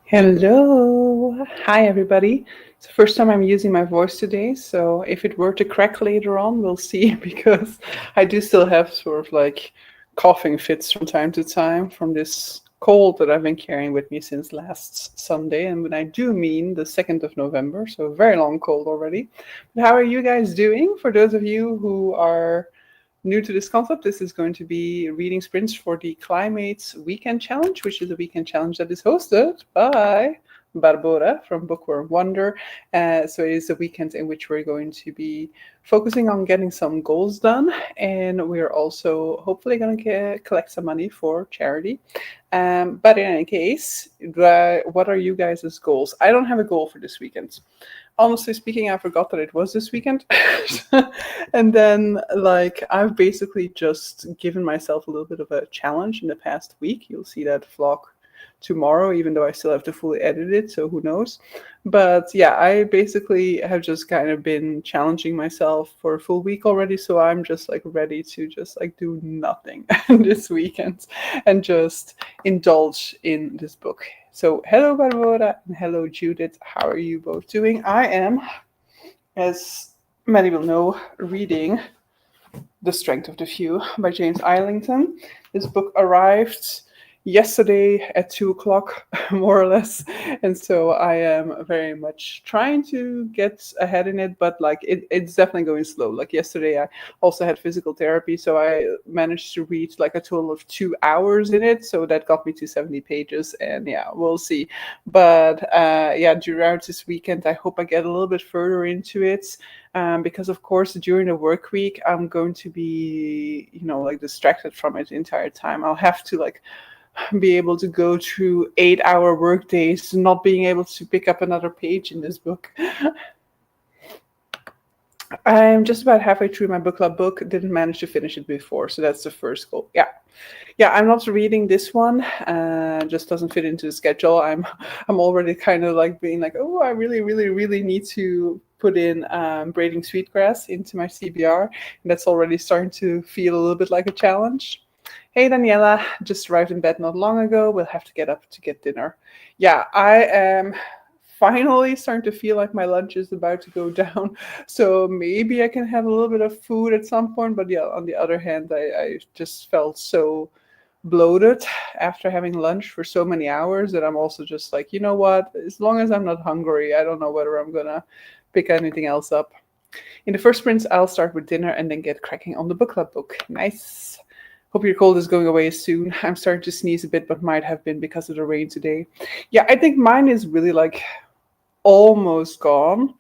Hello. Hi, everybody. It's the first time I'm using my voice today, so if it were to crack later on, we'll see because I do still have sort of like coughing fits from time to time from this cold that I've been carrying with me since last Sunday. And when I do mean the 2nd of November, so a very long cold already. But how are you guys doing? For those of you who are new to this concept, this is going to be reading sprints for the Climates Weekend Challenge, which is a weekend challenge that is hosted by Barbora from Bookworm Wander. So it is a weekend in which we're going to be focusing on getting some goals done, and we're also hopefully going to collect some money for charity. But in any case, what are you guys' goals? I don't have a goal for this weekend. Honestly speaking, I forgot that it was this weekend. And then, like, I've basically just given myself a little bit of a challenge in the past week. You'll see that vlog tomorrow, even though I still have to fully edit it, so who knows. But yeah, I basically have just kind of been challenging myself for a full week already, so I'm just like ready to just like do nothing this weekend and just indulge in this book. So hello Barbora and hello Judith, how are you both doing? I am, as many will know, reading The Strength of the Few by James Islington. This book arrived yesterday at 2 o'clock, more or less, and so I am very much trying to get ahead in it, but like it's definitely going slow. Like yesterday I also had physical therapy, so I managed to read like a total of 2 hours in it, so that got me to 70 pages, and yeah, we'll see. But yeah, throughout this weekend I hope I get a little bit further into it, because of course during the work week I'm going to be, like distracted from it the entire time. I'll have to like be able to go through 8-hour work days not being able to pick up another page in this book. I'm just about halfway through my book club book. Didn't manage to finish it before, so that's the first goal. Yeah, I'm not reading this one. Just doesn't fit into the schedule. I'm already kind of like being like, oh, I really, really, really need to put in braiding sweetgrass into my CBR, and that's already starting to feel a little bit like a challenge. Hey Daniela, just arrived in bed not long ago. We'll have to get up to get dinner. Yeah, I am finally starting to feel like my lunch is about to go down. So maybe I can have a little bit of food at some point. But yeah, on the other hand, I just felt so bloated after having lunch for so many hours that I'm also just like, you know what? As long as I'm not hungry, I don't know whether I'm gonna pick anything else up. In the first sprints, I'll start with dinner and then get cracking on the book club book. Nice. Hope your cold is going away soon. I'm starting to sneeze a bit, but might have been because of the rain today. Yeah, I think mine is really like almost gone.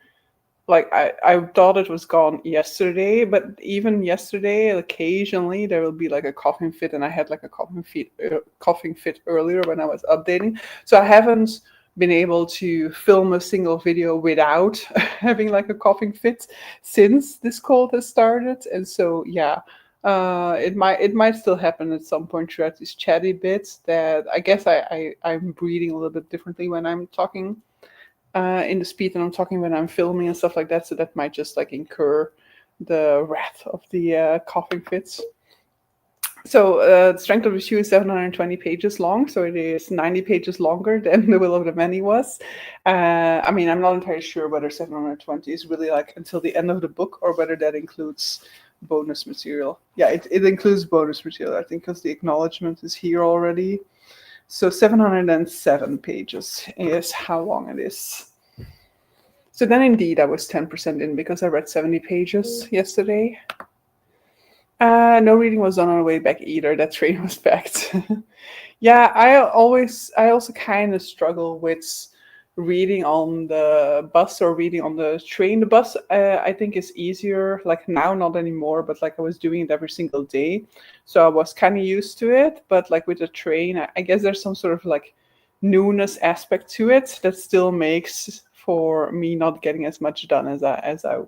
Like I thought it was gone yesterday, but even yesterday, occasionally there will be like a coughing fit, and I had like a coughing fit earlier when I was updating. So I haven't been able to film a single video without having like a coughing fit since this cold has started, and so yeah. It might still happen at some point throughout these chatty bits that I guess I'm breathing a little bit differently when I'm talking in the speed that I'm talking when I'm filming and stuff like that. So that might just like incur the wrath of the coughing fits. So the Strength of the Shoe is 720 pages long, so it is 90 pages longer than The Will of the Many was. I mean, I'm not entirely sure whether 720 is really like until the end of the book or whether that includes bonus material. Yeah, it includes bonus material, I think, because the acknowledgement is here already. So 707 pages is how long it is. So then indeed I was 10% in because I read 70 pages yesterday. No reading was done on the way back either. That train was packed. Yeah, I also kind of struggle with reading on the bus or reading on the train. The bus, I think, is easier. Like now, not anymore, but like I was doing it every single day, so I was kind of used to it. But like with the train, I guess there's some sort of like newness aspect to it that still makes for me not getting as much done as I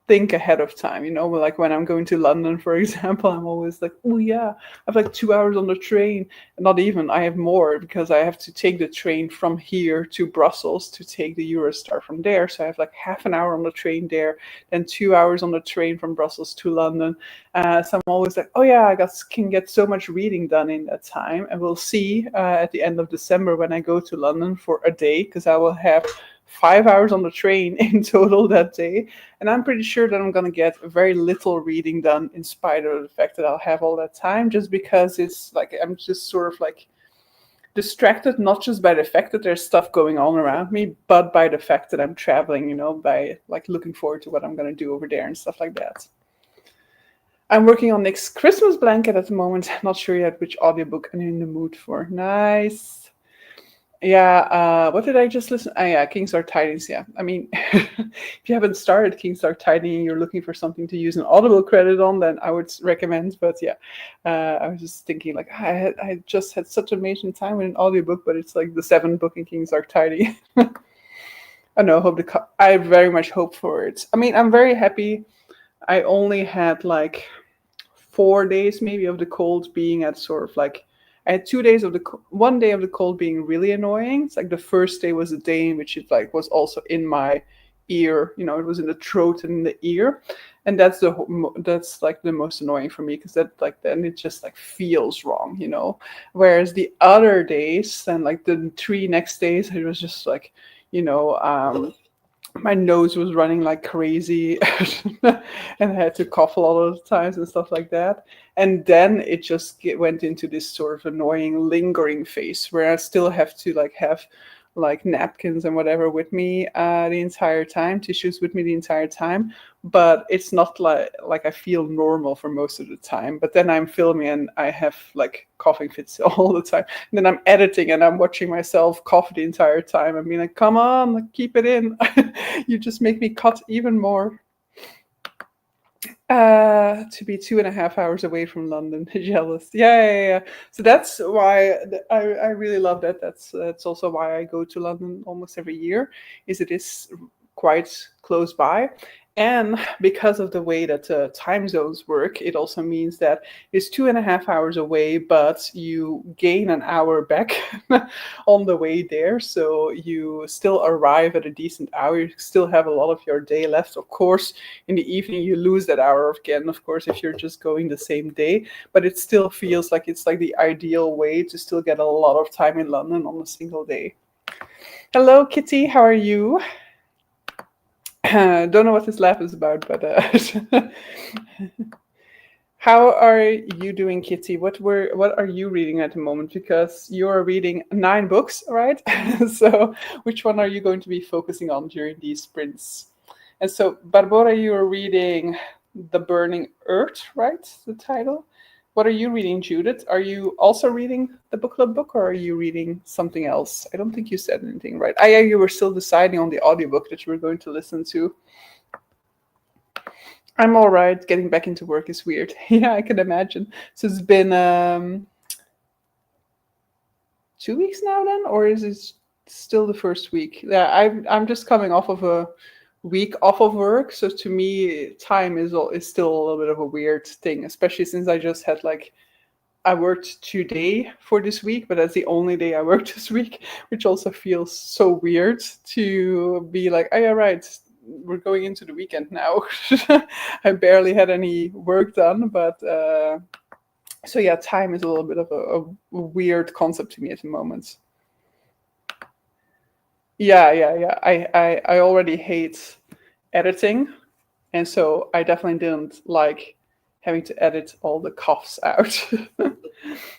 think ahead of time, like when I'm going to London, for example, I'm always like, oh yeah, I have like 2 hours on the train. Not even, I have more, because I have to take the train from here to Brussels to take the Eurostar from there. So I have like half an hour on the train there, then 2 hours on the train from Brussels to London. So I'm always like, oh yeah, can get so much reading done in that time. And we'll see at the end of December when I go to London for a day, because I will have 5 hours on the train in total that day. And I'm pretty sure that I'm going to get very little reading done, in spite of the fact that I'll have all that time, just because it's like I'm just sort of like distracted, not just by the fact that there's stuff going on around me, but by the fact that I'm traveling, by like looking forward to what I'm going to do over there and stuff like that. I'm working on next Christmas blanket at the moment. Not sure yet which audiobook I'm in the mood for. Nice. Yeah, what did I just listen? Yeah, Kingstar Tidings. Yeah, I mean, if you haven't started Kingstar Tidings and you're looking for something to use an Audible credit on, then I would recommend. But yeah, I was just thinking, like, I just had such amazing time with an audiobook, but it's like the 7th book in Kingstar Tidings. I know. I very much hope for it. I mean, I'm very happy. I only had like 4 days maybe of the cold being at sort of like, I had 2 days of one day of the cold being really annoying. It's like the first day was a day in which it like was also in my ear, it was in the throat and in the ear. And that's like the most annoying for me, because that like then it just like feels wrong, Whereas the other days, and like the 3 next days, it was just like, my nose was running like crazy and I had to cough a lot of the times and stuff like that. And then it just went into this sort of annoying lingering phase where I still have to like have like napkins and whatever with me the entire time, tissues with me the entire time. But it's not like I feel normal for most of the time. But then I'm filming and I have like coughing fits all the time. And then I'm editing and I'm watching myself cough the entire time. I'm being like, come on, keep it in. You just make me cut even more. To be 2.5 hours away from London. Jealous. Yeah. So that's why I really love that. That's also why I go to London almost every year, is it is quite close by. And because of the way that time zones work, it also means that it's 2.5 hours away, but you gain an hour back on the way there. So you still arrive at a decent hour. You still have a lot of your day left. Of course, in the evening, you lose that hour again, of course, if you're just going the same day. But it still feels like it's like the ideal way to still get a lot of time in London on a single day. Hello, Kitty. How are you? Don't know what this laugh is about, but how are you doing, Kitty? What are you reading at the moment? Because you're reading 9 books, right? So which one are you going to be focusing on during these sprints? And so, Barbora, you're reading The Burning Earth, right? The title. What are you reading, Judith? Are you also reading the book club book, or are you reading something else? I don't think you said anything, right? Yeah, you were still deciding on the audiobook that you were going to listen to. I'm all right. Getting back into work is weird. Yeah, I can imagine. So it's been 2 weeks now then, or is it still the first week? Yeah, I'm just coming off of a week off of work, so to me time is still a little bit of a weird thing, especially since I just had like I worked today for this week, but that's the only day I worked this week, which also feels so weird to be like, oh yeah, right, we're going into the weekend now. I barely had any work done, but so yeah, time is a little bit of a weird concept to me at the moment. Yeah. I already hate editing, and so I definitely didn't like having to edit all the coughs out.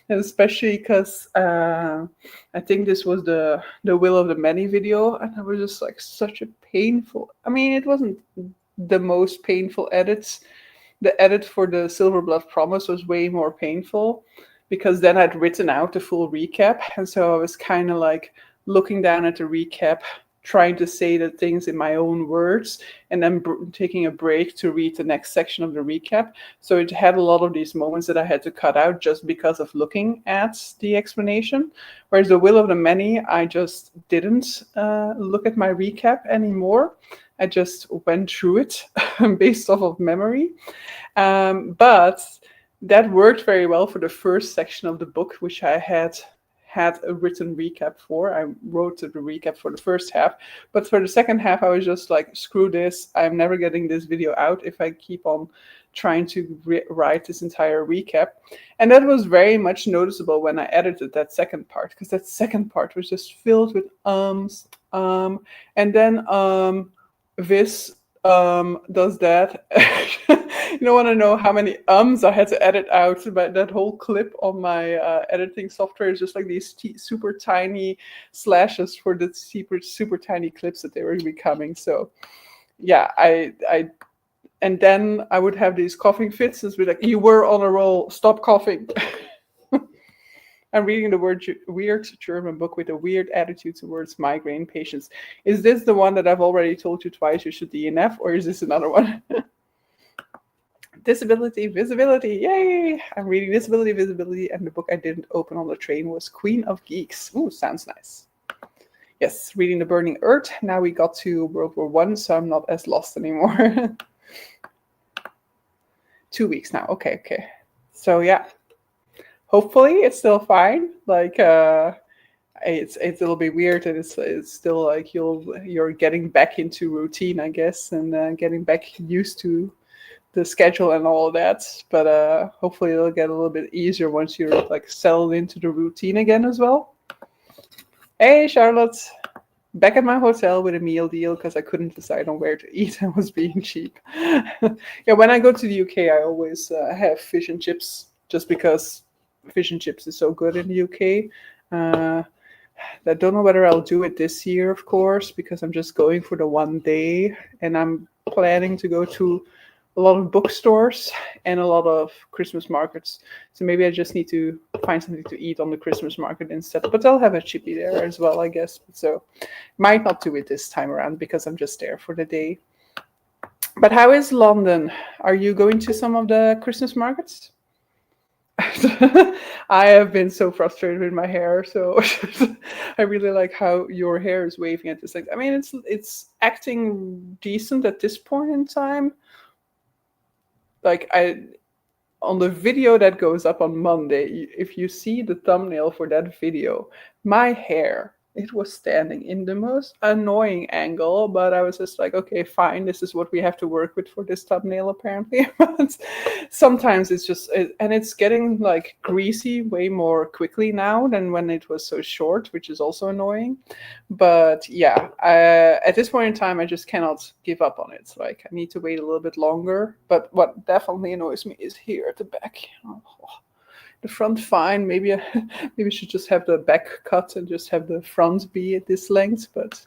And especially because I think this was the Will of the Many video, and I was just like such a painful. I mean, it wasn't the most painful edits. The edit for the Silver Blood Promise was way more painful, because then I'd written out the full recap, and so I was kind of like looking down at the recap, trying to say the things in my own words, and then taking a break to read the next section of the recap. So it had a lot of these moments that I had to cut out just because of looking at the explanation. Whereas the Will of the Many, I just didn't look at my recap anymore. I just went through it based off of memory. But that worked very well for the first section of the book, which I had a written recap for. I wrote the recap for the first half, but for the second half, I was just like, screw this. I'm never getting this video out if I keep on trying to write this entire recap. And that was very much noticeable when I edited that second part, because that second part was just filled with and then this does that. You don't want to know how many I had to edit out, but that whole clip on my editing software is just like these super tiny slashes for the super tiny clips that they were becoming. So yeah, and then I would have these coughing fits. It's like, you were on a roll, stop coughing. I'm reading the weird German book with a weird attitude towards migraine patients. Is this the one that I've already told you twice you should DNF, or is this another one? Disability, Visibility, yay! I'm reading Disability, Visibility, and the book I didn't open on the train was Queen of Geeks. Ooh, sounds nice. Yes, reading The Burning Earth. Now we got to World War I, so I'm not as lost anymore. 2 weeks now, okay. So yeah, hopefully it's still fine. Like, it'll be weird, and it's still like you're getting back into routine, I guess, and getting back used to the schedule and all of that. But hopefully it'll get a little bit easier once you're like settled into the routine again as well. Hey, Charlotte. Back at my hotel with a meal deal because I couldn't decide on where to eat. I was being cheap. Yeah, when I go to the UK, I always have fish and chips, just because fish and chips is so good in the UK. I don't know whether I'll do it this year, of course, because I'm just going for the one day, and I'm planning to go to a lot of bookstores and a lot of Christmas markets. So maybe I just need to find something to eat on the Christmas market instead. But I'll have a chippy there as well, I guess. So might not do it this time around because I'm just there for the day. But how is London? Are you going to some of the Christmas markets? I have been so frustrated with my hair, so I really like how your hair is waving at this. Like, I mean, it's acting decent at this point in time. Like, on the video that goes up on Monday, if you see the thumbnail for that video, my hair, it was standing in the most annoying angle, but I was just like, okay, fine, this is what we have to work with for this thumbnail, apparently. But sometimes it's just, and it's getting like greasy way more quickly now than when it was so short, which is also annoying. But yeah, at this point in time, I just cannot give up on it. Like, I need to wait a little bit longer. But what definitely annoys me is here at the back. Oh. The front, fine. Maybe I should just have the back cut and just have the front be at this length, but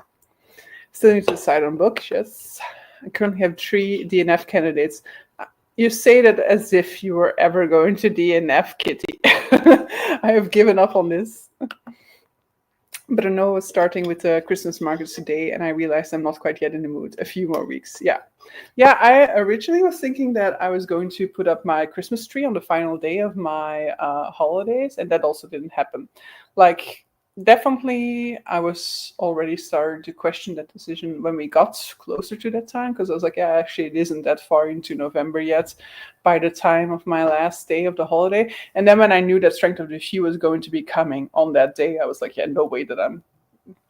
still need to decide on books. Yes, I currently have 3 DNF candidates. You say that as if you were ever going to DNF, Kitty. I have given up on this. But I know I was starting with the Christmas markets today, and I realized I'm not quite yet in the mood. A few more weeks, yeah. Yeah, I originally was thinking that I was going to put up my Christmas tree on the final day of my holidays, and that also didn't happen. Like, definitely, I was already starting to question that decision when we got closer to that time, because I was like, yeah, actually, it isn't that far into November yet by the time of my last day of the holiday. And then when I knew that Strength of the Few was going to be coming on that day, I was like, yeah, no way that I'm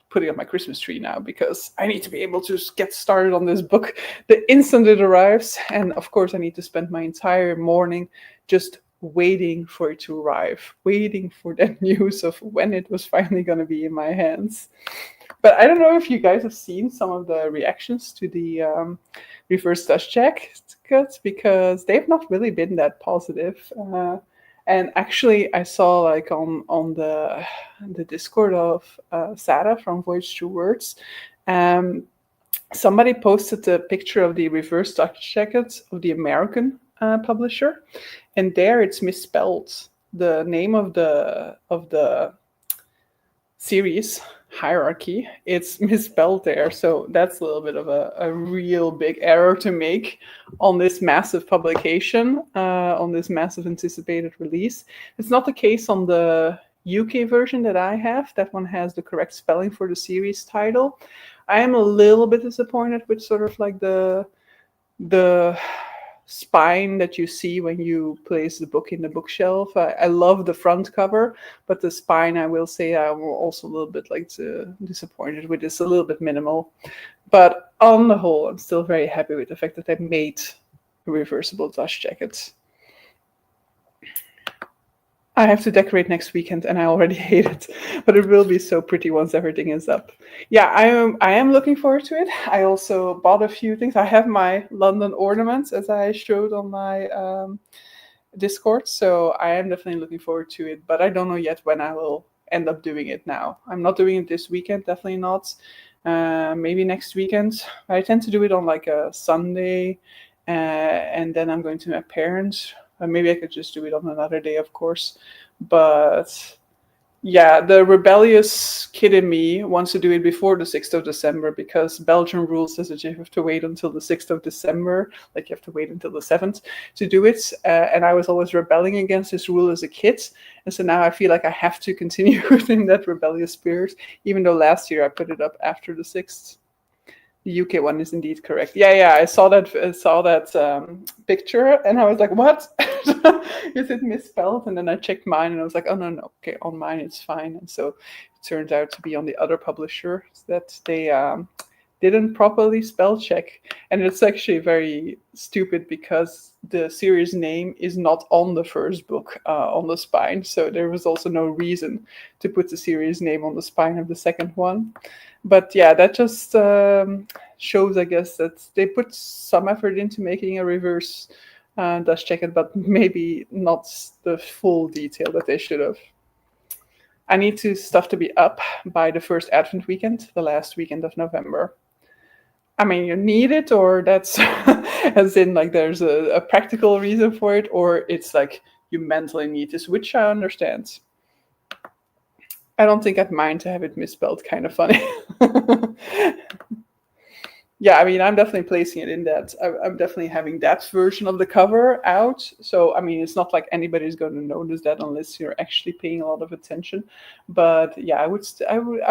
putting up my Christmas tree now, because I need to be able to get started on this book the instant it arrives. And of course, I need to spend my entire morning just waiting for it to arrive, waiting for that news of when it was finally going to be in my hands. But I don't know if you guys have seen some of the reactions to the reverse Dutch check cuts, because they've not really been that positive. And actually, I saw like on the Discord of Sarah from Voyage Through Words, somebody posted the picture of the reverse Dutch jacket of the American publisher, and there it's misspelled. The name of the series hierarchy, it's misspelled there. So that's a little bit of a real big error to make on this massive publication, on this massive anticipated release. It's not the case on the UK version that I have. That one has the correct spelling for the series title. I am a little bit disappointed with sort of like the spine that you see when you place the book in the bookshelf. I love the front cover, but the spine, I will say, I'm also a little bit like disappointed with. It's a little bit minimal, but on the whole, I'm still very happy with the fact that they made reversible dust jackets. I have to decorate next weekend, and I already hate it, but it will be so pretty once everything is up. Yeah, I am looking forward to it. I also bought a few things. I have my London ornaments, as I showed on my Discord, so I am definitely looking forward to it. But I don't know yet when I will end up doing it. Now, I'm not doing it this weekend, definitely not. Maybe next weekend. I tend to do it on like a Sunday, and then I'm going to my parents. Maybe I could just do it on another day, of course. But yeah, the rebellious kid in me wants to do it before the 6th of December because Belgian rules says that you have to wait until the 6th of December, like you have to wait until the 7th to do it. And I was always rebelling against this rule as a kid. And so now I feel like I have to continue within that rebellious spirit, even though last year I put it up after the 6th. The UK one is indeed correct. Yeah, yeah. I saw that picture, and I was like, "What? Is it misspelled?" And then I checked mine, and I was like, "Oh no, no. Okay, on mine it's fine." And so it turned out to be on the other publisher that they didn't properly spell check, and it's actually very stupid because the series name is not on the first book on the spine, so there was also no reason to put the series name on the spine of the second one. But yeah, that just shows, I guess, that they put some effort into making a reverse dust jacket, but maybe not the full detail that they should have. I need stuff to be up by the first Advent weekend, the last weekend of November. I mean, you need it, or that's as in like there's a practical reason for it, or it's like you mentally need this, which I understand. I don't think I'd mind to have it misspelled. Kind of funny. Yeah, I mean, I'm definitely placing it in that. I'm definitely having that version of the cover out. So, I mean, it's not like anybody's going to notice that unless you're actually paying a lot of attention. But yeah, I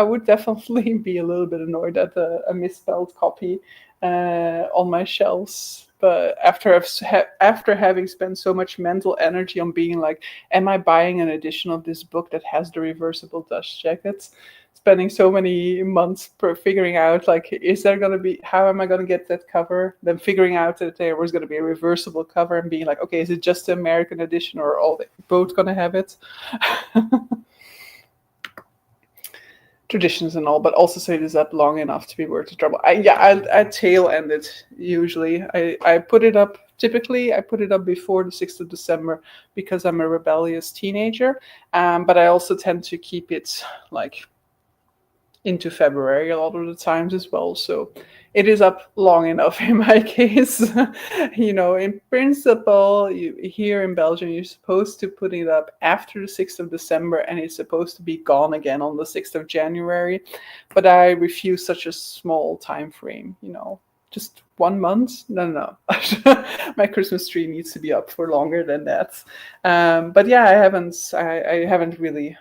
would definitely be a little bit annoyed at a misspelled copy on my shelves. But after having spent so much mental energy on being like, am I buying an edition of this book that has the reversible dust jackets? Spending so many months figuring out like, is there going to be, how am I going to get that cover, then figuring out that there was going to be a reversible cover and being like, okay, is it just the American edition or all both going to have it? Traditions and all, but also say it is up long enough to be worth the trouble. I tail end it usually. I put it up, typically I put it up before the 6th of December because I'm a rebellious teenager, but I also tend to keep it like into February a lot of the times as well. So it is up long enough in my case. In principle, here in Belgium, you're supposed to put it up after the 6th of December and it's supposed to be gone again on the 6th of January. But I refuse such a small time frame, just 1 month. No. My Christmas tree needs to be up for longer than that. But yeah, I haven't really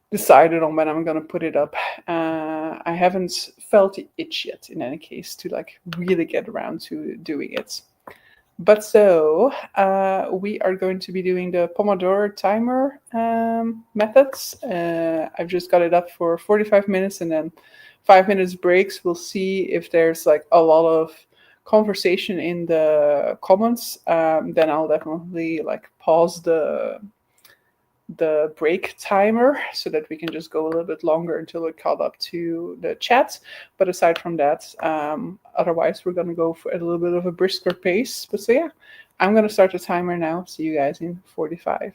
decided on when I'm gonna put it up. I haven't felt the itch yet, in any case, to like really get around to doing it. But so we are going to be doing the Pomodoro timer methods. I've just got it up for 45 minutes and then 5 minutes breaks. We'll see if there's like a lot of conversation in the comments. Then I'll definitely like pause the break timer so that we can just go a little bit longer until we're caught up to the chat. But aside from that, otherwise we're going to go for a little bit of a brisker pace. But so yeah, I'm going to start the timer now. See you guys in 45.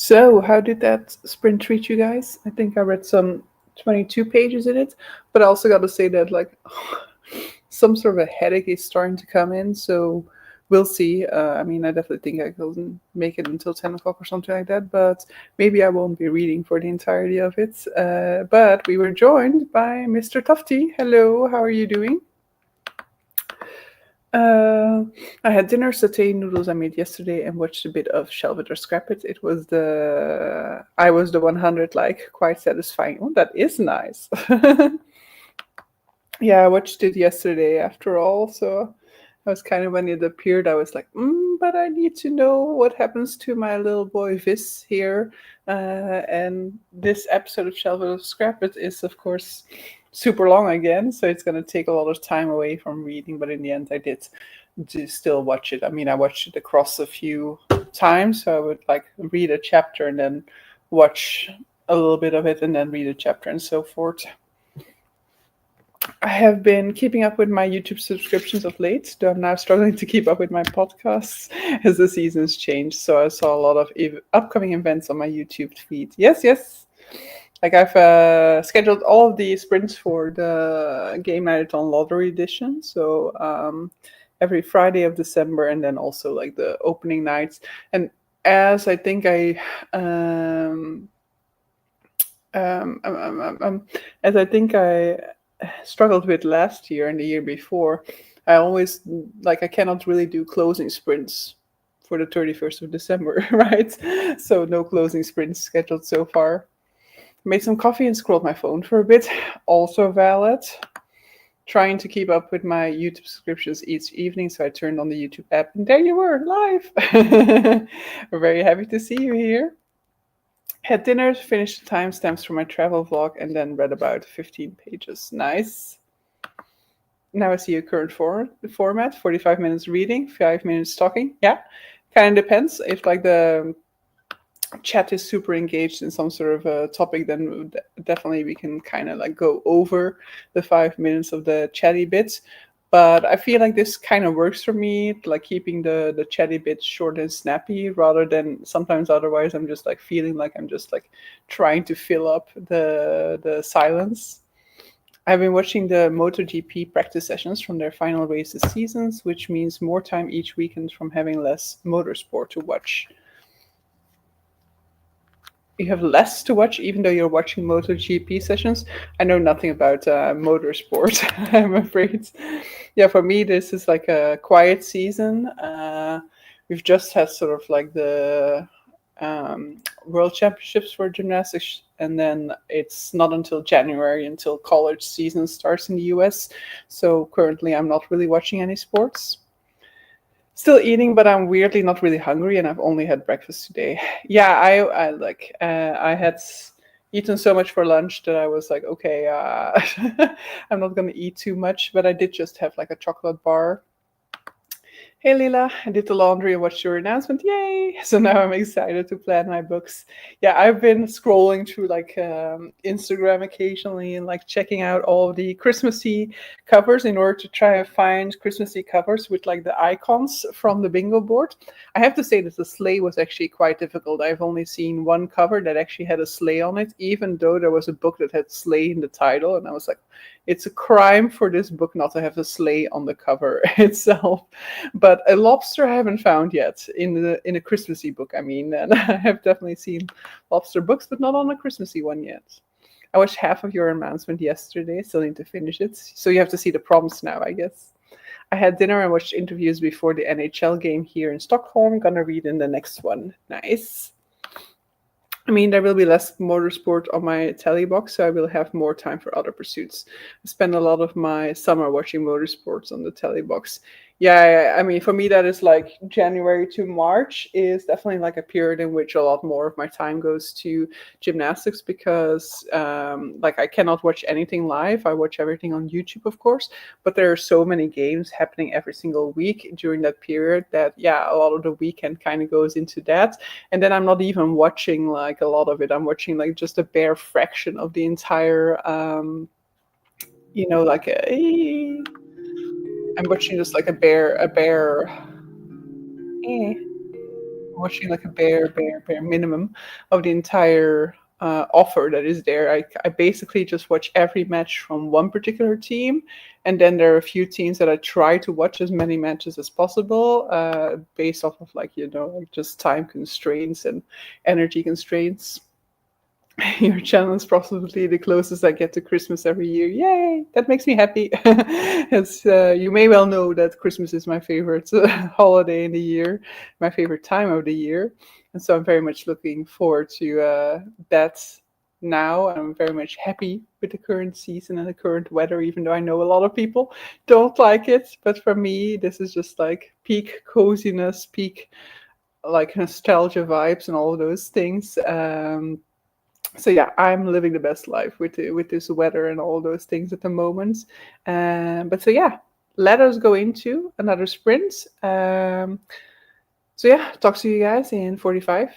So, how did that sprint treat you guys? I think I read some 22 pages in it, but I also got to say that like some sort of a headache is starting to come in. So we'll see. I mean, I definitely think I can make it until 10 o'clock or something like that, but maybe I won't be reading for the entirety of it. But we were joined by Mr. Tufty. Hello, how are you doing? Uh, I had dinner, satay noodles I made yesterday, and watched a bit of Shall It or Scrap It. It was the I was the 100, like quite satisfying. Oh, that is nice. Yeah, I watched it yesterday after all, so I was kind of when it appeared, I was like, but I need to know what happens to my little boy Vis here. And this episode of Shelf of Scrap It is, of course, super long again, so it's going to take a lot of time away from reading. But in the end, I did still watch it. I mean, I watched it across a few times, so I would like read a chapter and then watch a little bit of it and then read a chapter and so forth. I have been keeping up with my YouTube subscriptions of late, though I'm now struggling to keep up with my podcasts as the seasons change. So I saw a lot of upcoming events on my YouTube feed. Yes, yes. Like I've scheduled all of the sprints for the Game Marathon Lottery Edition. So every Friday of December, and then also like the opening nights. And as I think um, um, um, um, as I think I struggled with last year and the year before, I always like I cannot really do closing sprints for the 31st of December, right? So no closing sprints scheduled so far. Made some coffee and scrolled my phone for a bit. Also valid. Trying to keep up with my YouTube subscriptions each evening, so I turned on the YouTube app and there you were, live. We're very happy to see you here. Had dinner, finished the timestamps for my travel vlog, and then read about 15 pages. Nice. Now I see your current format, 45 minutes reading, 5 minutes talking. Yeah, kind of depends. If like the chat is super engaged in some sort of a topic, then definitely we can kind of like go over the 5 minutes of the chatty bits. But I feel like this kind of works for me, like keeping the chatty bits short and snappy, rather than sometimes otherwise I'm just like feeling like I'm just like trying to fill up the silence. I've been watching the MotoGP practice sessions from their final races seasons, which means more time each weekend from having less motorsport to watch. You have less to watch, even though you're watching MotoGP sessions. I know nothing about motorsport, I'm afraid. Yeah, for me, this is like a quiet season. We've just had sort of like the World Championships for gymnastics, and then it's not until January until college season starts in the US. So currently, I'm not really watching any sports. Still eating, but I'm weirdly not really hungry, and I've only had breakfast today. Yeah, I like I had eaten so much for lunch that I was like, okay, I'm not gonna eat too much, but I did just have like a chocolate bar. Hey Lila, I did the laundry and watched your announcement. Yay! So now I'm excited to plan my books. Yeah, I've been scrolling through like Instagram occasionally and like checking out all the Christmassy covers in order to try and find Christmassy covers with like the icons from the bingo board. I have to say that the sleigh was actually quite difficult. I've only seen one cover that actually had a sleigh on it, even though there was a book that had sleigh in the title, and I was like, it's a crime for this book not to have a sleigh on the cover itself. But a lobster I haven't found yet in a Christmassy book. I mean, and I have definitely seen lobster books, but not on a Christmassy one yet. I watched half of your announcement yesterday. Still need to finish it. So you have to see the prompts now, I guess. I had dinner and watched interviews before the NHL game here in Stockholm. Gonna read in the next one. Nice. I mean, there will be less motorsport on my telly box, so I will have more time for other pursuits. I spend a lot of my summer watching motorsports on the telly box. Yeah, I mean, for me, that is like January to March is definitely like a period in which a lot more of my time goes to gymnastics because, like, I cannot watch anything live. I watch everything on YouTube, of course, but there are so many games happening every single week during that period that, yeah, a lot of the weekend kind of goes into that. And then I'm not even watching like a lot of it. I'm watching like just a bare fraction of the entire, like I'm watching just like a bare. Eh. watching like a bare minimum of the entire offer that is there. I basically just watch every match from one particular team, and then there are a few teams that I try to watch as many matches as possible, based off of like like just time constraints and energy constraints. Your channel is possibly the closest I get to Christmas every year. Yay! That makes me happy. As you may well know that Christmas is my favorite holiday in the year, my favorite time of the year, and so I'm very much looking forward to that now. I'm very much happy with the current season and the current weather, even though I know a lot of people don't like it. But for me, this is just like peak coziness, peak like nostalgia vibes, and all of those things. So yeah, I'm living the best life with this weather and all those things at the moment. But so yeah, let us go into another sprint. So yeah, talk to you guys in 45.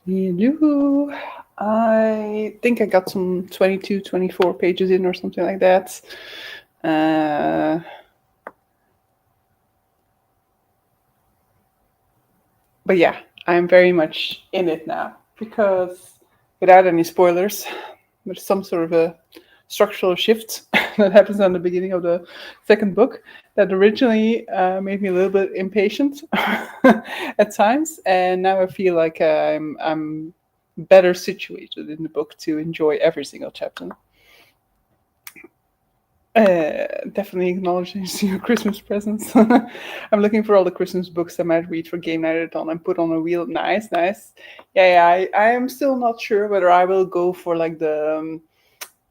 Hello. I think I got some 22, 24 pages in or something like that. Uh, but yeah, I'm very much in it now because without any spoilers, there's some sort of a structural shift that happens on the beginning of the second book that originally made me a little bit impatient at times, and now I feel like I'm better situated in the book to enjoy every single chapter. Definitely acknowledging your Christmas presents. I'm looking for all the Christmas books I might read for game night on and put on a wheel. Nice, nice. Yeah, yeah. I am still not sure whether I will go for like the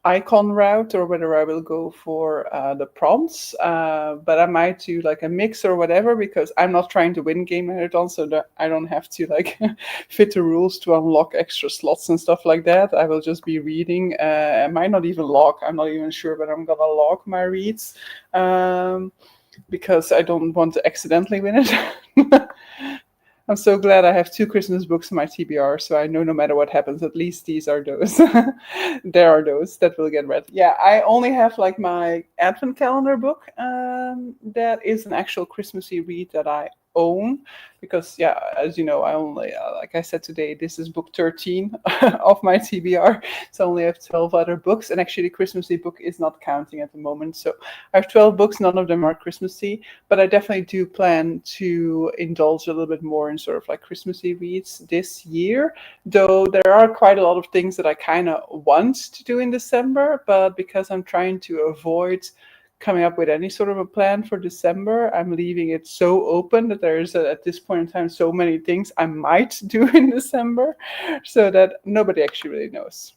icon route or whether I will go for the prompts. But I might do like a mix or whatever because I'm not trying to win game marathon, so that I don't have to like fit the rules to unlock extra slots and stuff like that. I will just be reading. I might not even log. I'm not even sure, but I'm gonna log my reads because I don't want to accidentally win it. I'm so glad I have two Christmas books in my TBR, so I know no matter what happens, at least these are those. There are those that will get read. Yeah, I only have like my Advent calendar book that is an actual Christmassy read that I own because, yeah, as you know, I only, like I said today, this is book 13 of my TBR, so I only have 12 other books, and actually, the Christmassy book is not counting at the moment. So I have 12 books, none of them are Christmassy, but I definitely do plan to indulge a little bit more in sort of like Christmassy reads this year. Though there are quite a lot of things that I kind of want to do in December, but because I'm trying to avoid coming up with any sort of a plan for December, I'm leaving it so open that there's at this point in time so many things I might do in December, so that nobody actually really knows.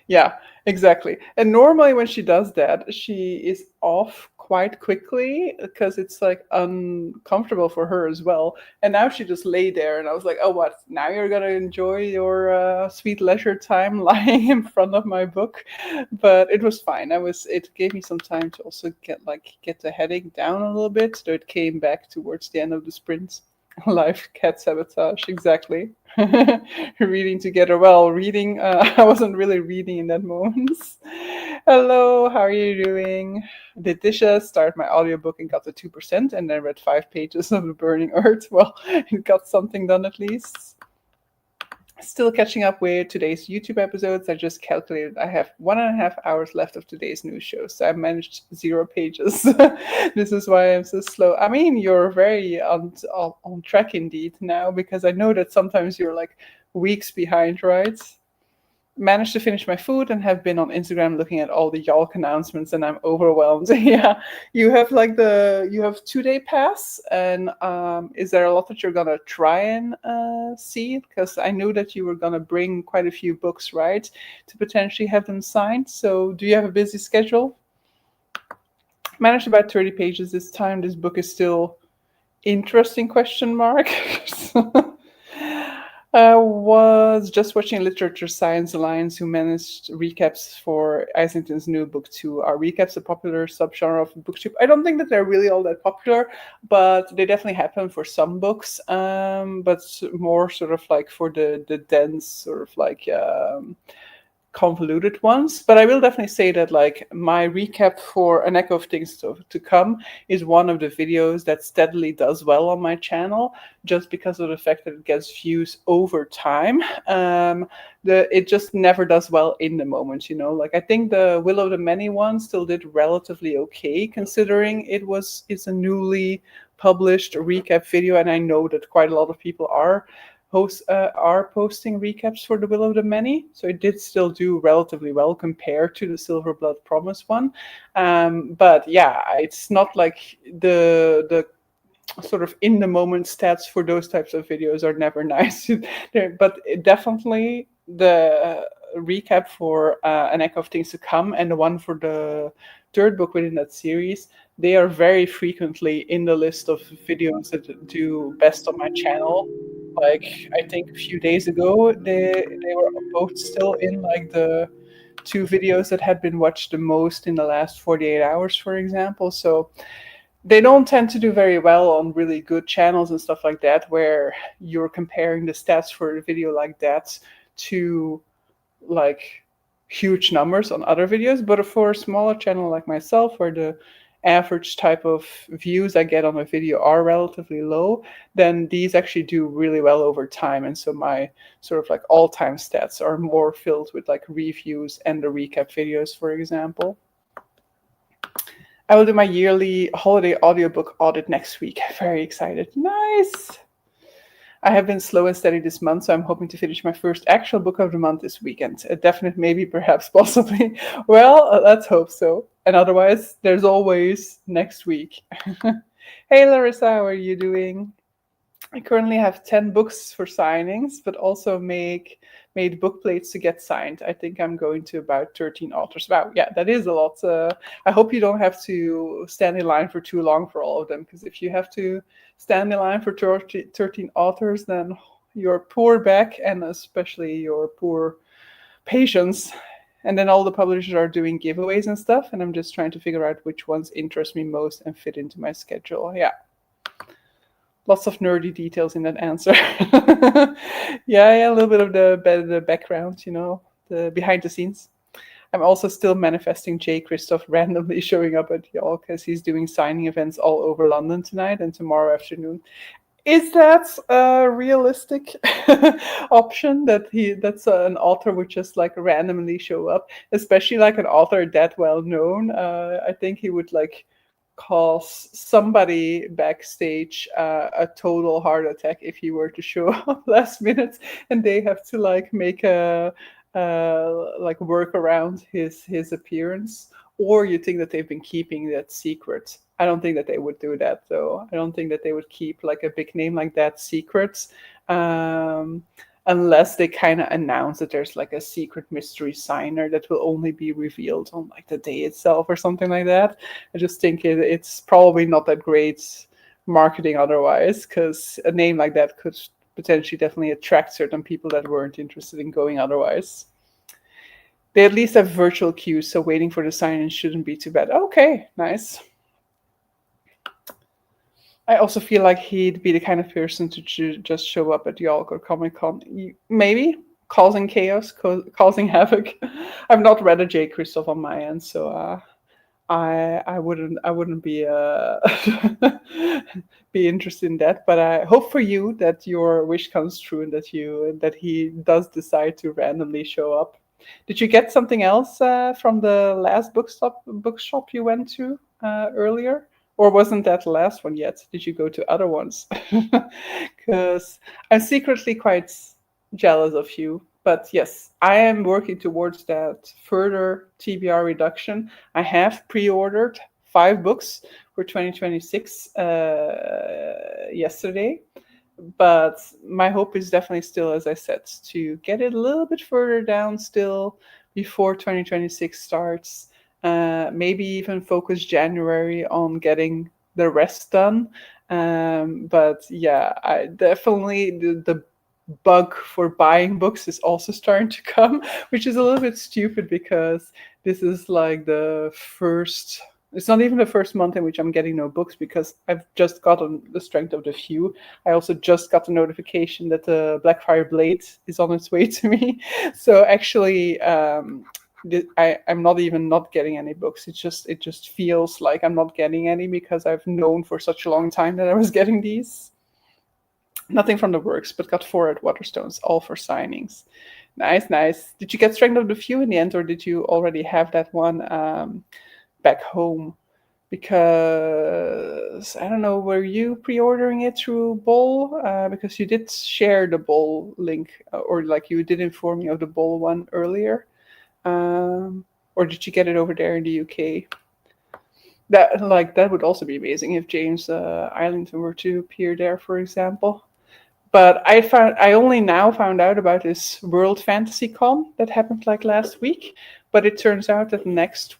Yeah, exactly. And normally when she does that, she is off quite quickly because it's like uncomfortable for her as well. And now she just lay there, and I was like, "Oh, what? Now you're gonna enjoy your sweet leisure time lying in front of my book?" But it was fine. I was. It gave me some time to also get the headache down a little bit, so it came back towards the end of the sprint. Life cat sabotage, exactly. Reading together. Well, reading, I wasn't really reading in that moment. Hello, how are you doing? Did dishes, started my audiobook and got to 2%, and then read 5 pages of The Burning Earth. Well, it got something done at least. Still catching up with today's YouTube episodes. I just calculated I have 1.5 hours left of today's news show, so I managed 0 pages. This is why I'm so slow. I mean, you're very on track indeed now, because I know that sometimes you're like weeks behind, right? Managed to finish my food and have been on Instagram looking at all the Yalk announcements, and I'm overwhelmed. Yeah, you have like you have 2 day pass, and is there a lot that you're gonna try and see? Because I knew that you were gonna bring quite a few books, right, to potentially have them signed. So do you have a busy schedule? Managed about 30 pages this time. This book is still interesting question mark. I was just watching Literature Science Alliance, who managed recaps for Islington's new book too. Are recaps a popular subgenre of booktube? I don't think that they're really all that popular, but they definitely happen for some books. But more sort of like for the dense sort of like convoluted ones. But I will definitely say that like my recap for An Echo of Things to Come is one of the videos that steadily does well on my channel, just because of the fact that it gets views over time. It just never does well in the moment, you know. Like I think the Will of the Many one still did relatively okay, considering it's a newly published recap video, and I know that quite a lot of people are posting recaps for The Will of the Many, so it did still do relatively well compared to the Silver Blood Promise one. But yeah, it's not like the sort of in the moment stats for those types of videos are never nice. But definitely the recap for An Echo of Things to Come and the one for the third book within that series, they are very frequently in the list of videos that do best on my channel. Like I think a few days ago, they were both still in like the two videos that had been watched the most in the last 48 hours, for example. So they don't tend to do very well on really good channels and stuff like that, where you're comparing the stats for a video like that to like huge numbers on other videos. But for a smaller channel like myself, where the average type of views I get on a video are relatively low, then these actually do really well over time. And so my sort of like all-time stats are more filled with like reviews and the recap videos, for example. I will do my yearly holiday audiobook audit next week. Very excited. Nice. I have been slow and steady this month, so I'm hoping to finish my first actual book of the month this weekend. A definite maybe, perhaps, possibly. Well, let's hope so. And otherwise, there's always next week. Hey, Larissa, how are you doing? I currently have 10 books for signings, but also made book plates to get signed. I think I'm going to about 13 authors. Wow, yeah, that is a lot. I hope you don't have to stand in line for too long for all of them, because if you have to stand in line for 13 authors, then your poor back and especially your poor patience. And then all the publishers are doing giveaways and stuff, and I'm just trying to figure out which ones interest me most and fit into my schedule. Yeah. Lots of nerdy details in that answer. Yeah, a little bit of the background, the behind the scenes. I'm also still manifesting Jay Christoph randomly showing up at y'all, because he's doing signing events all over London tonight and tomorrow afternoon. Is that a realistic option, that's an author would just like randomly show up, especially like an author that well known? I think he would like cause somebody backstage a total heart attack if he were to show up last minute, and they have to like make a like work around his appearance. Or you think that they've been keeping that secret? I don't think that they would do that, though. I don't think that they would keep like a big name like that secret, unless they kind of announce that there's like a secret mystery signer that will only be revealed on like the day itself or something like that. I just think it's probably not that great marketing otherwise, because a name like that could potentially definitely attract certain people that weren't interested in going otherwise. They at least have virtual queues, so waiting for the sign-in shouldn't be too bad. Okay, nice. I also feel like he'd be the kind of person to just show up at York or Comic Con, maybe causing chaos, causing havoc. I've not read a J. Christoph on my end, so I wouldn't be be interested in that. But I hope for you that your wish comes true and that he does decide to randomly show up. Did you get something else from the last bookshop you went to earlier? Or wasn't that the last one yet? Did you go to other ones? Because I'm secretly quite jealous of you. But yes, I am working towards that further TBR reduction. I have pre-ordered 5 books for 2026 yesterday. But my hope is definitely still, as I said, to get it a little bit further down still before 2026 starts. Maybe even focus January on getting the rest done. But yeah, I definitely the bug for buying books is also starting to come, which is a little bit stupid, because this is like the first. It's not even the first month in which I'm getting no books, because I've just gotten the strength of the few. I also just got the notification that the Blackfire Blade is on its way to me. So actually, I'm not even not getting any books. It just feels like I'm not getting any, because I've known for such a long time that I was getting these. Nothing from the works, but got 4 at Waterstones, all for signings. Nice. Did you get Strength of the Few in the end, or did you already have that one back home? Because I don't know, were you pre-ordering it through Bol? Because you did share the Bol link, or like you did inform me of the Bol one earlier. Or did you get it over there in the UK? That would also be amazing if James Islington were to appear there, for example. But I only now found out about this World Fantasy Con that happened like last week. But it turns out that next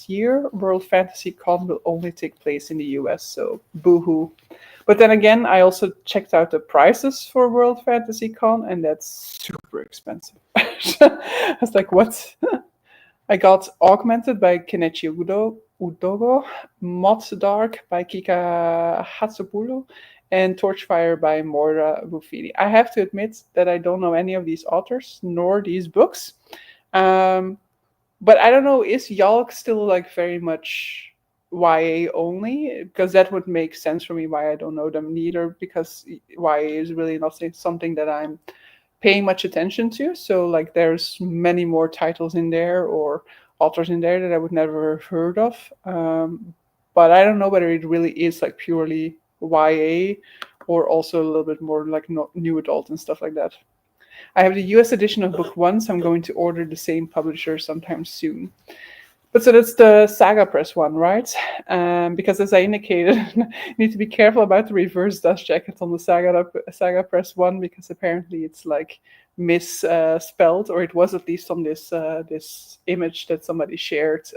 year, World Fantasy Con will only take place in the US. So boo-hoo. But then again, I also checked out the prices for World Fantasy Con, and that's super expensive. I was like, what? I got Augmented by Kenichi Udo, Udogo, Moth's Dark by Kika Hatsubulu, and Torchfire by Moira Buffini. I have to admit that I don't know any of these authors nor these books. But I don't know, is Yalk still like very much YA only? Because that would make sense for me why I don't know them neither, because YA is really not something that I'm paying much attention to. So like there's many more titles in there or authors in there that I would never have heard of. But I don't know whether it really is like purely YA or also a little bit more like new adult and stuff like that. I have the US edition of book one, so I'm going to order the same publisher sometime soon. But so that's the Saga Press one, right? Because as I indicated, you need to be careful about the reverse dust jacket on the Saga Press one, because apparently it's like misspelled, or it was at least on this this image that somebody shared,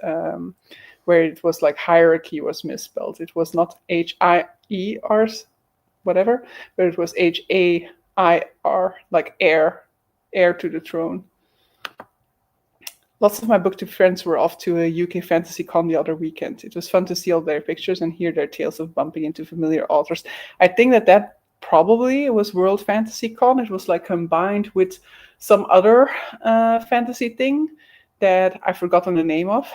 where it was like hierarchy was misspelled. It was not HIER, whatever, but it was HAIR, like heir to the throne. Lots of my booktube friends were off to a UK fantasy con the other weekend. It was fun to see all their pictures and hear their tales of bumping into familiar authors. I think that probably was World Fantasy Con. It was like combined with some other fantasy thing that I've forgotten the name of.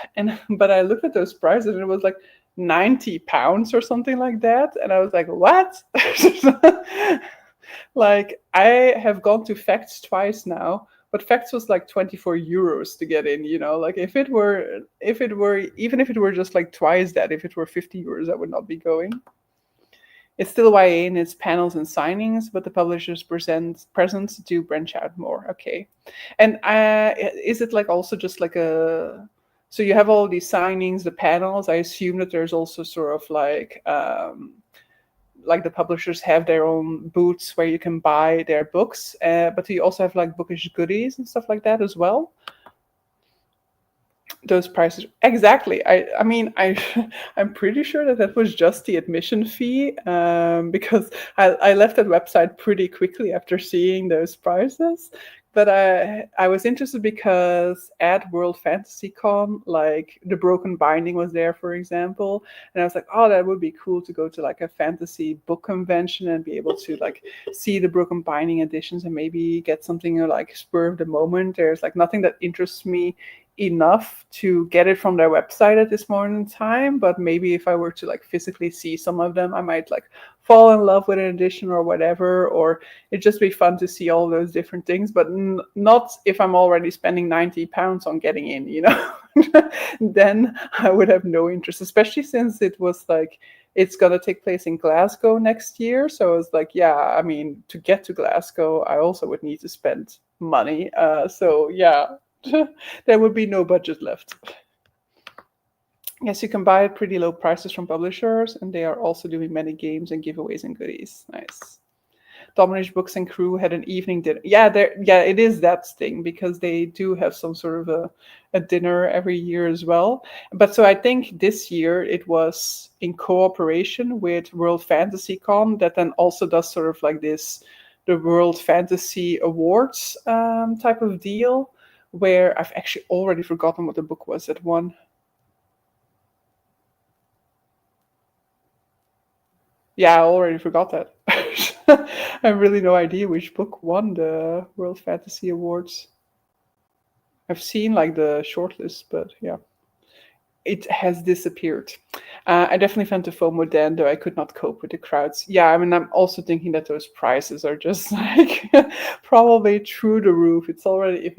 But I looked at those prices and it was like £90 or something like that. And I was like, what? Like, I have gone to Facts twice now, but Facts was like 24 euros to get in, you know, like even if it were just like twice that, if it were 50 euros, I would not be going. It's still YA in its panels and signings, but the publisher's presence do branch out more. Okay. And is it like also just like so you have all these signings, the panels, I assume that there's also sort of like the publishers have their own booths where you can buy their books, but you also have like bookish goodies and stuff like that as well. Those prices, exactly. I mean, I'm pretty sure that was just the admission fee, because I left that website pretty quickly after seeing those prices. But I was interested because at World Fantasy Con, like the Broken Binding was there, for example, and I was like, oh, that would be cool to go to like a fantasy book convention and be able to like see the Broken Binding editions and maybe get something like spur of the moment. There's like nothing that interests me enough to get it from their website at this moment in time, but maybe if I were to like physically see some of them, I might like fall in love with an edition or whatever, or it'd just be fun to see all those different things, but not if I'm already spending £90 on getting in, you know. Then I would have no interest, especially since it was like it's going to take place in Glasgow next year. So I was like, yeah, I mean, to get to Glasgow, I also would need to spend money. So yeah, there would be no budget left. Yes, you can buy at pretty low prices from publishers, and they are also doing many games and giveaways and goodies. Nice. Dominage Books and Crew had an evening dinner. Yeah, it is that thing, because they do have some sort of a dinner every year as well. But so I think this year it was in cooperation with World Fantasy Con, that then also does sort of like the World Fantasy Awards type of deal, where I've actually already forgotten what the book was that won. Yeah, I already forgot that. I have really no idea which book won the World Fantasy Awards. I've seen like the shortlist, but yeah. It has disappeared. I definitely found the FOMO then, though I could not cope with the crowds. Yeah, I mean, I'm also thinking that those prices are just like probably through the roof. If it's already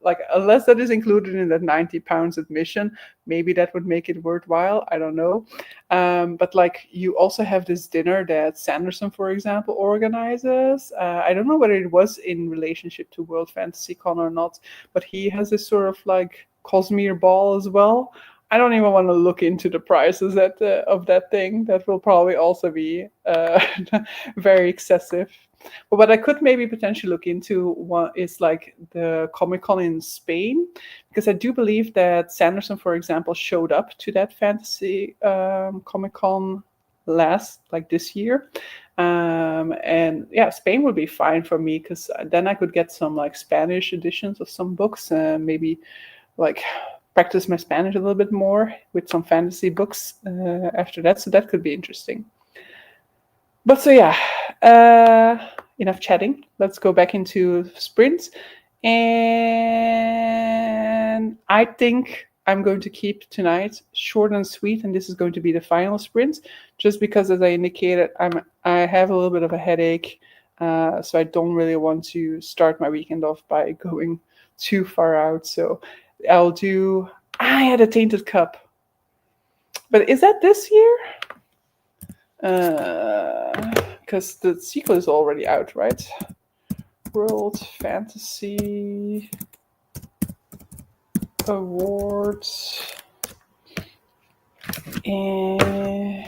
like, unless that is included in that £90 admission, maybe that would make it worthwhile. I don't know. But like, you also have this dinner that Sanderson, for example, organizes. I don't know whether it was in relationship to World Fantasy Con or not, but he has this sort of like Cosmere ball as well. I don't even want to look into the prices of that thing. That will probably also be very excessive. But what I could maybe potentially look into is like the Comic-Con in Spain, because I do believe that Sanderson, for example, showed up to that fantasy Comic-Con this year. And yeah, Spain would be fine for me, because then I could get some like Spanish editions of some books, maybe like practice my Spanish a little bit more with some fantasy books after that. So that could be interesting. But so yeah, enough chatting. Let's go back into sprints. And I think I'm going to keep tonight short and sweet, and this is going to be the final sprint, just because, as I indicated, I have a little bit of a headache, so I don't really want to start my weekend off by going too far out. So I'll do. I had a Tainted Cup, but is that this year? Because the sequel is already out, right? World Fantasy Awards. And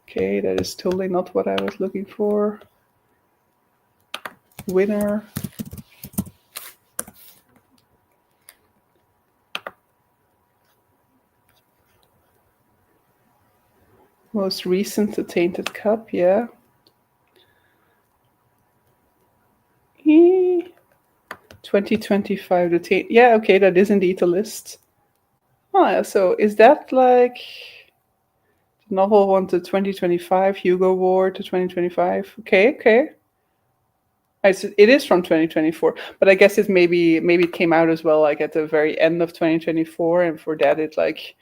okay, that is totally not what I was looking for. Winner. Most recent, The Tainted Cup, yeah. 2025, yeah, okay, that is indeed the list. Oh, yeah, so is that like the novel won to 2025, Hugo Award to 2025? Okay. It is from 2024, but I guess it maybe it came out as well, like at the very end of 2024, and for that it like,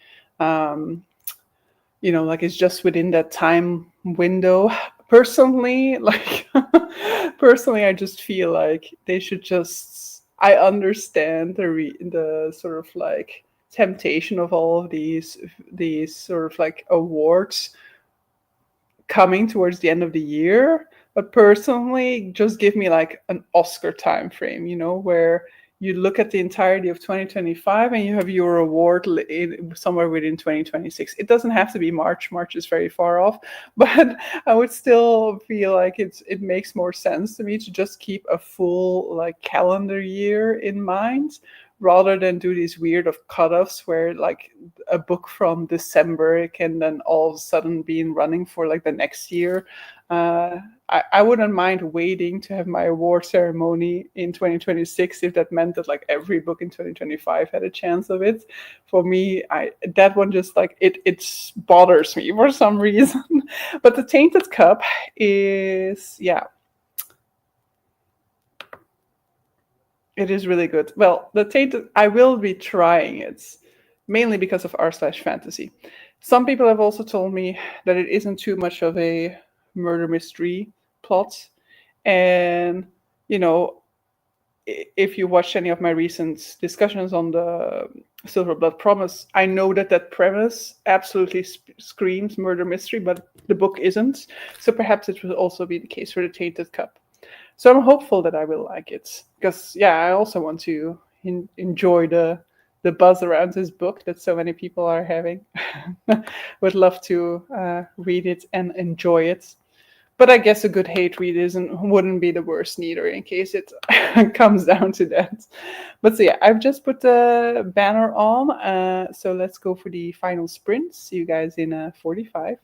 like it's just within that time window. Personally, like, personally, I just feel like they should just. I understand the sort of like temptation of all of these sort of like awards coming towards the end of the year, but personally just give me like an Oscar time frame, where you look at the entirety of 2025 and you have your award somewhere within 2026. It doesn't have to be March. March is very far off, but I would still feel like it makes more sense to me to just keep a full like calendar year in mind, rather than do these weird of cutoffs where like a book from December can then all of a sudden be in running for like the next year. I wouldn't mind waiting to have my award ceremony in 2026 if that meant that like every book in 2025 had a chance of it. For me, that one just like it bothers me for some reason. But the Tainted Cup is, yeah, it is really good. Well, the Tainted, I will be trying it, mainly because of r/fantasy. Some people have also told me that it isn't too much of a murder mystery plot. And, you know, if you watched any of my recent discussions on the Silver Blood Promise, I know that premise absolutely screams murder mystery, but the book isn't. So perhaps it will also be the case for the Tainted Cup. So I'm hopeful that I will like it, because yeah, I also want to enjoy the buzz around this book that so many people are having. Would love to read it and enjoy it. But I guess a good hate read wouldn't be the worst neither, in case it comes down to that. But so yeah, I've just put the banner on. So let's go for the final sprint. See you guys in 45.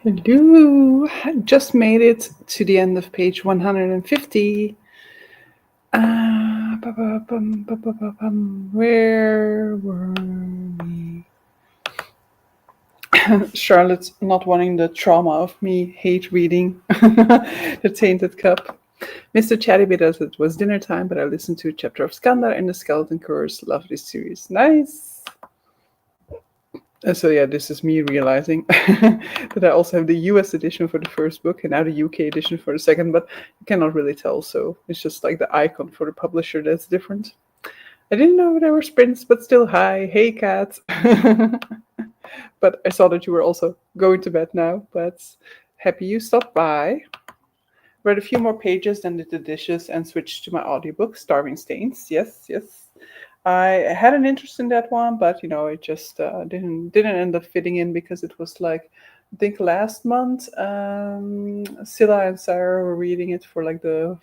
Hello! I just made it to the end of page 150. Where were we? Charlotte's not wanting the trauma of me hate reading The Tainted Cup. Mr. Chattybit as it was dinner time, but I listened to a chapter of Skandar and the Skeleton Curse. Love this series. Nice! So yeah, this is me realizing that I also have the US edition for the first book and now the UK edition for the second, but you cannot really tell, so it's just like the icon for the publisher that's different. I didn't know there were sprints, but still hi. Hey, Kat. But I saw that you were also going to bed now, but happy you stopped by. Read a few more pages, then did the dishes and switched to my audiobook, Starving Stains. Yes, yes. I had an interest in that one, but it just didn't end up fitting in because it was like, I think last month, Scylla and Sarah were reading it for like the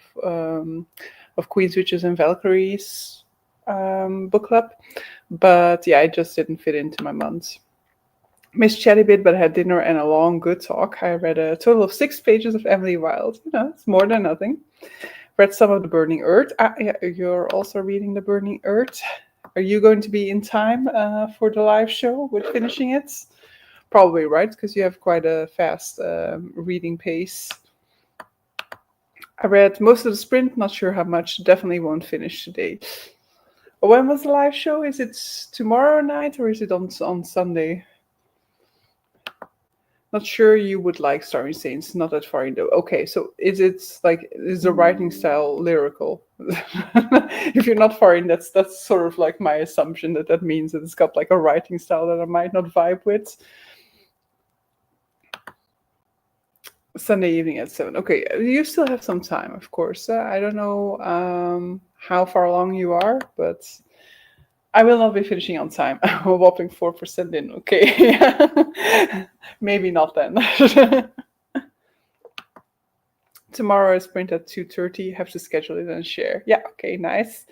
of Queens, Witches, and Valkyries book club, but yeah, it just didn't fit into my months. Missed Chattybit, but I had dinner and a long, good talk. I read a total of 6 pages of Emily Wilde. It's more than nothing. Read some of The Burning Earth. Yeah, you're also reading The Burning Earth. Are you going to be in time for the live show with finishing it? Probably, right? Because you have quite a fast reading pace. I read most of the sprint, not sure how much. Definitely won't finish today. When was the live show? Is it tomorrow night or is it on Sunday? Not sure you would like Starry Saints, not that far into. Okay, so is the writing style lyrical? If you're not far in, that's sort of like my assumption that means that it's got like a writing style that I might not vibe with. Sunday evening at 7. Okay, you still have some time, of course. I don't know how far along you are, but I will not be finishing on time. A whopping 4% in. Okay, maybe not then. Tomorrow is sprint at 2:30. Have to schedule it and share. Yeah, okay, nice.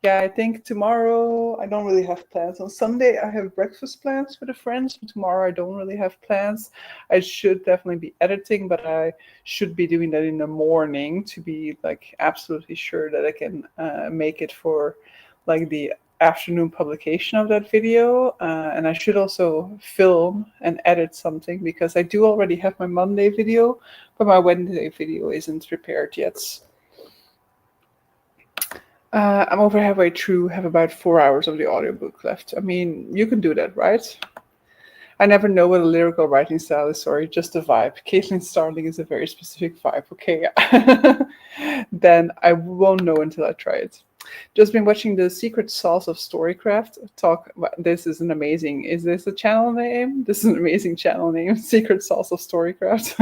Yeah, I think tomorrow I don't really have plans. On Sunday I have breakfast plans with a friend. So tomorrow I don't really have plans. I should definitely be editing, but I should be doing that in the morning to be like absolutely sure that I can make it for like the afternoon publication of that video. And I should also film and edit something because I do already have my Monday video, but my Wednesday video isn't prepared yet. I'm over halfway through, have about 4 hours of the audiobook left. I mean, you can do that, right? I never know what a lyrical writing style is, sorry, just a vibe. Caitlin Starling is a very specific vibe, okay? Then I won't know until I try it. Just been watching the Secret Sauce of Storycraft talk. This is an amazing. Is this a channel name? This is an amazing channel name. Secret Sauce of Storycraft.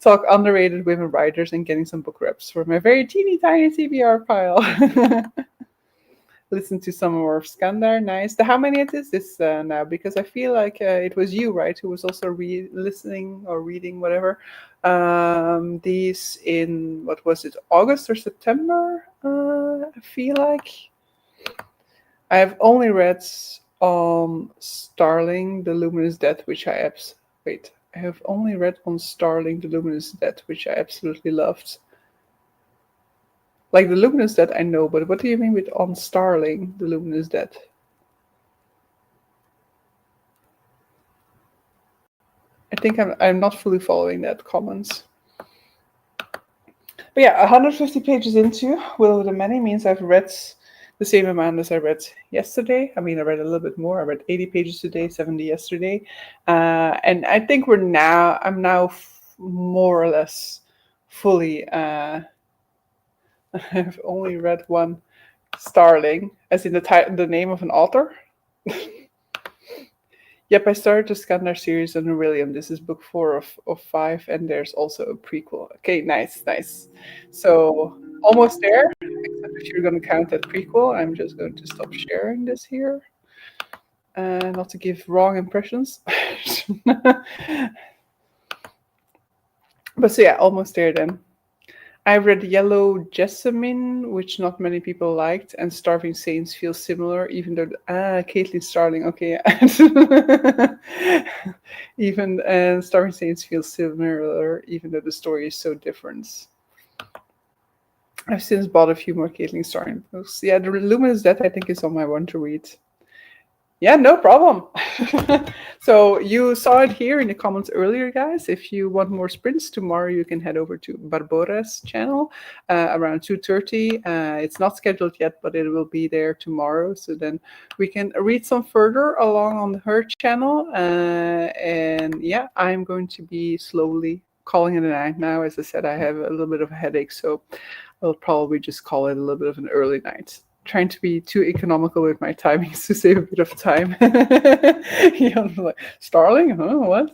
Talk underrated women writers and getting some book reps for my very teeny tiny TBR pile. Listen to some more of Skandar. Nice. How many it is this now? Because I feel like it was you, right, who was also listening or reading whatever. These in, what was it, August or September? I feel like. I have only read on Starling, The Luminous Death, which I I have only read on Starling, The Luminous Death, which I absolutely loved. Like The Luminous Death, I know, but what do you mean with on Starling, The Luminous Death? I think I'm not fully following that comment. But yeah, 150 pages into Will of the Many means I've read the same amount as I read yesterday. I mean, I read a little bit more. I read 80 pages today, 70 yesterday. And I think I'm now more or less fully, I've only read one Starling, as in the name of an author. Yep, I started the Skandar series on Aurelium. This is book 4 of 5, and there's also a prequel. Okay, nice. So almost there, except if you're going to count that prequel. I'm just going to stop sharing this here, not to give wrong impressions. But so yeah, almost there then. I read Yellow Jessamine, which not many people liked, and Starving Saints feel similar, even though Caitlin Starling. Okay, even and Starving Saints feel similar, even though the story is so different. I've since bought a few more Caitlin Starling books. Yeah, the Luminous Death I think is on my one to read. Yeah, no problem. So you saw it here in the comments earlier, guys. If you want more sprints tomorrow, you can head over to Barbora's channel around 2:30. It's not scheduled yet, but it will be there tomorrow. So then we can read some further along on her channel. And yeah, I'm going to be slowly calling it a night now. As I said, I have a little bit of a headache, so I'll probably just call it a little bit of an early night. Trying to be too economical with my timings to save a bit of time. Like, Starling, huh? What?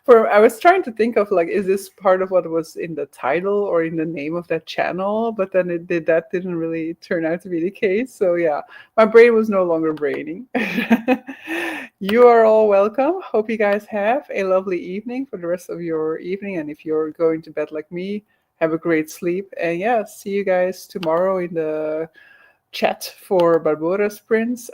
I was trying to think of like, is this part of what was in the title or in the name of that channel? But then that didn't really turn out to be the case. So yeah, my brain was no longer braining. You are all welcome. Hope you guys have a lovely evening for the rest of your evening. And if you're going to bed like me, have a great sleep. And yeah, see you guys tomorrow in the chat for Barbora sprints.